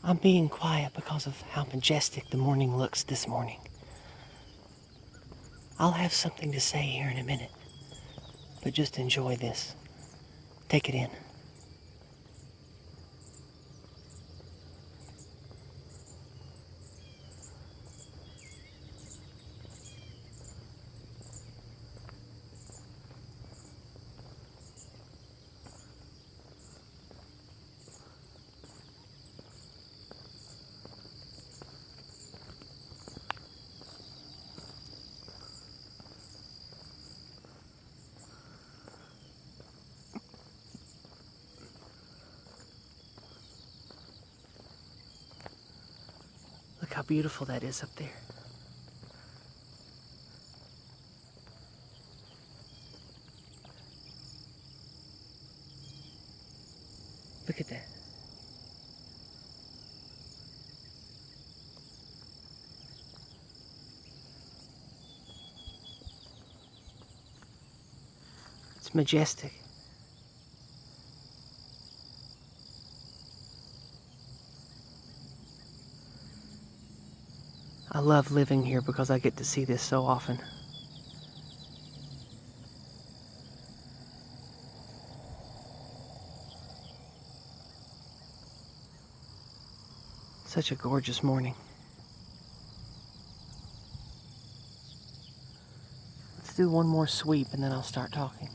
I'm being quiet because of how majestic the morning looks this morning. I'll have something to say here in a minute, but just enjoy this. Take it in. Look how beautiful that is up there. Look at that. It's majestic. I love living here because I get to see this so often. Such a gorgeous morning. Let's do one more sweep and then I'll start talking.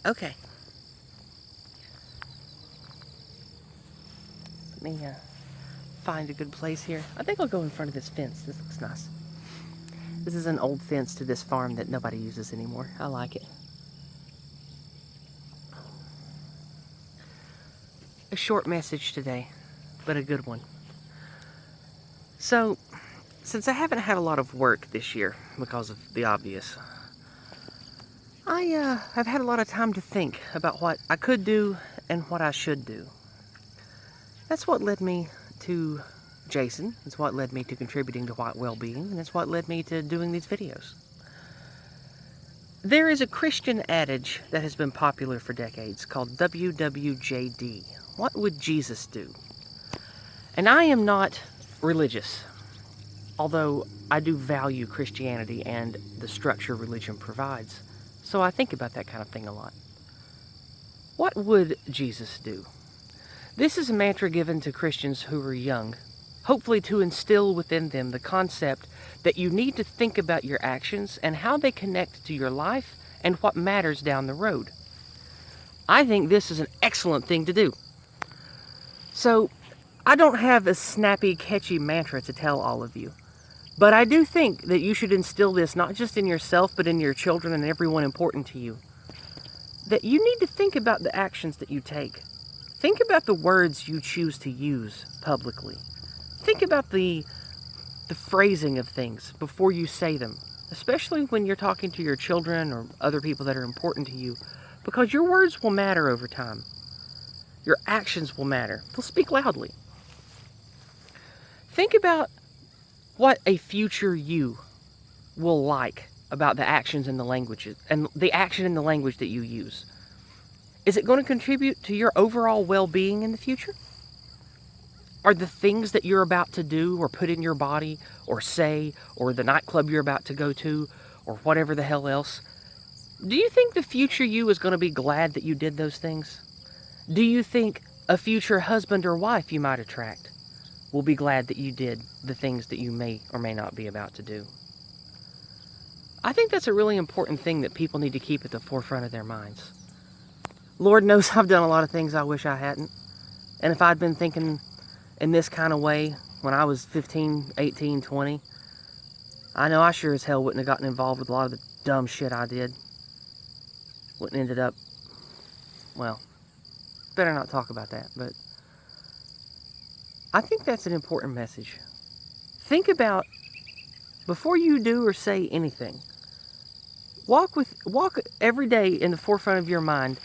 Okay. Let me find a good place here. I think I'll go in front of this fence. This looks nice. This is an old fence to this farm that nobody uses anymore. I like it. A short message today, but a good one. So, since I haven't had a lot of work this year because of the obvious, I have had a lot of time to think about what I could do and what I should do. That's what led me to Jason. It's what led me to contributing to White Wellbeing, and it's what led me to doing these videos. There is a Christian adage that has been popular for decades called WWJD. What would Jesus do? And I am not religious, although I do value Christianity and the structure religion provides. So I think about that kind of thing a lot. What would Jesus do? This is a mantra given to Christians who are young, hopefully to instill within them the concept that you need to think about your actions and how they connect to your life and what matters down the road. I think this is an excellent thing to do. So, I don't have a snappy, catchy mantra to tell all of you, but I do think that you should instill this not just in yourself, but in your children and everyone important to you. That you need to think about the actions that you take. Think about the words you choose to use publicly. Think about the phrasing of things before you say them, especially when you're talking to your children or other people that are important to you, because your words will matter over time. Your actions will matter. They'll speak loudly. Think about what a future you will like about the actions and the languages and the action and the language that you use. Is it going to contribute to your overall well-being in the future? Are the things that you're about to do or put in your body or say, or the nightclub you're about to go to, or whatever the hell else, do you think the future you is going to be glad that you did those things? Do you think a future husband or wife you might attract will be glad that you did the things that you may or may not be about to do? I think that's a really important thing that people need to keep at the forefront of their minds. Lord knows I've done a lot of things I wish I hadn't. And if I'd been thinking in this kind of way when I was 15, 18, 20, I know I sure as hell wouldn't have gotten involved with a lot of the dumb shit I did. Wouldn't ended up, well, better not talk about that, but I think that's an important message. Think about, before you do or say anything, walk every day in the forefront of your mind,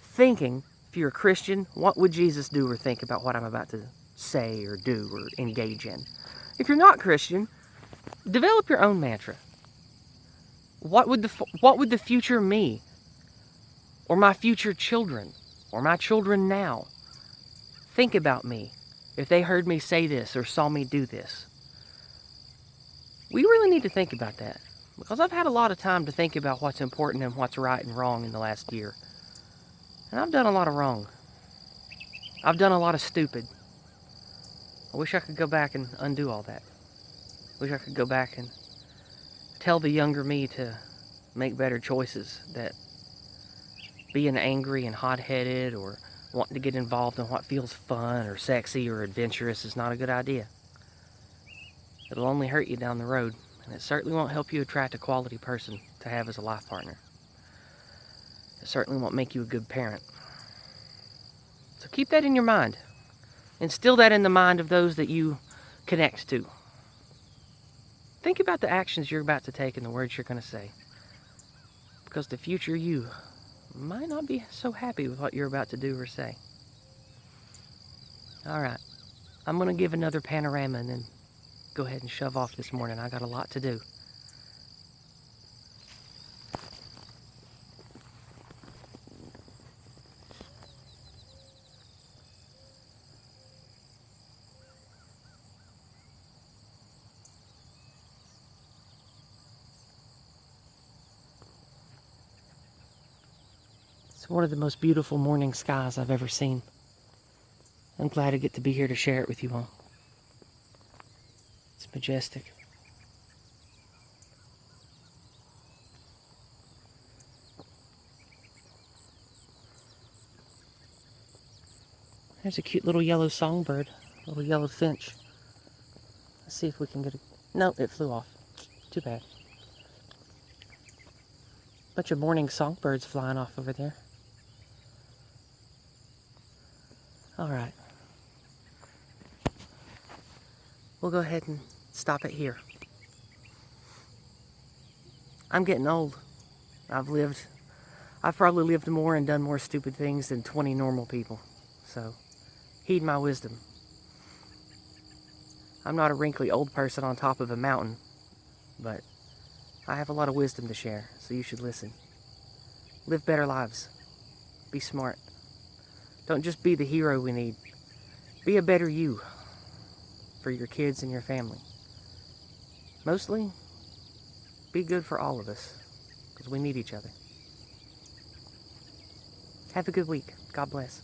thinking, if you're a Christian, what would Jesus do or think about what I'm about to say or do or engage in? If you're not Christian, develop your own mantra. What would the future me, or my future children, or my children now, think about me if they heard me say this or saw me do this? We really need to think about that, because I've had a lot of time to think about what's important and what's right and wrong in the last year. And I've done a lot of wrong. I've done a lot of stupid. I wish I could go back and undo all that. I wish I could go back and tell the younger me to make better choices, that being angry and hot-headed or wanting to get involved in what feels fun or sexy or adventurous is not a good idea. It'll only hurt you down the road, and it certainly won't help you attract a quality person to have as a life partner. It certainly won't make you a good parent. So keep that in your mind. Instill that in the mind of those that you connect to. Think about the actions you're about to take and the words you're going to say, because the future you might not be so happy with what you're about to do or say. All right, I'm going to give another panorama and then go ahead and shove off this morning. I got a lot to do. It's one of the most beautiful morning skies I've ever seen. I'm glad I get to be here to share it with you all. It's majestic. There's a cute little yellow songbird, a little yellow finch. Let's see if we can get it. No, it flew off. Too bad. Bunch of morning songbirds flying off over there. All right. We'll go ahead and stop it here. I'm getting old. I've probably lived more and done more stupid things than 20 normal people. So, heed my wisdom. I'm not a wrinkly old person on top of a mountain, but I have a lot of wisdom to share, so you should listen. Live better lives. Be smart. Don't just be the hero we need. Be a better you for your kids and your family. Mostly, be good for all of us, because we need each other. Have a good week. God bless.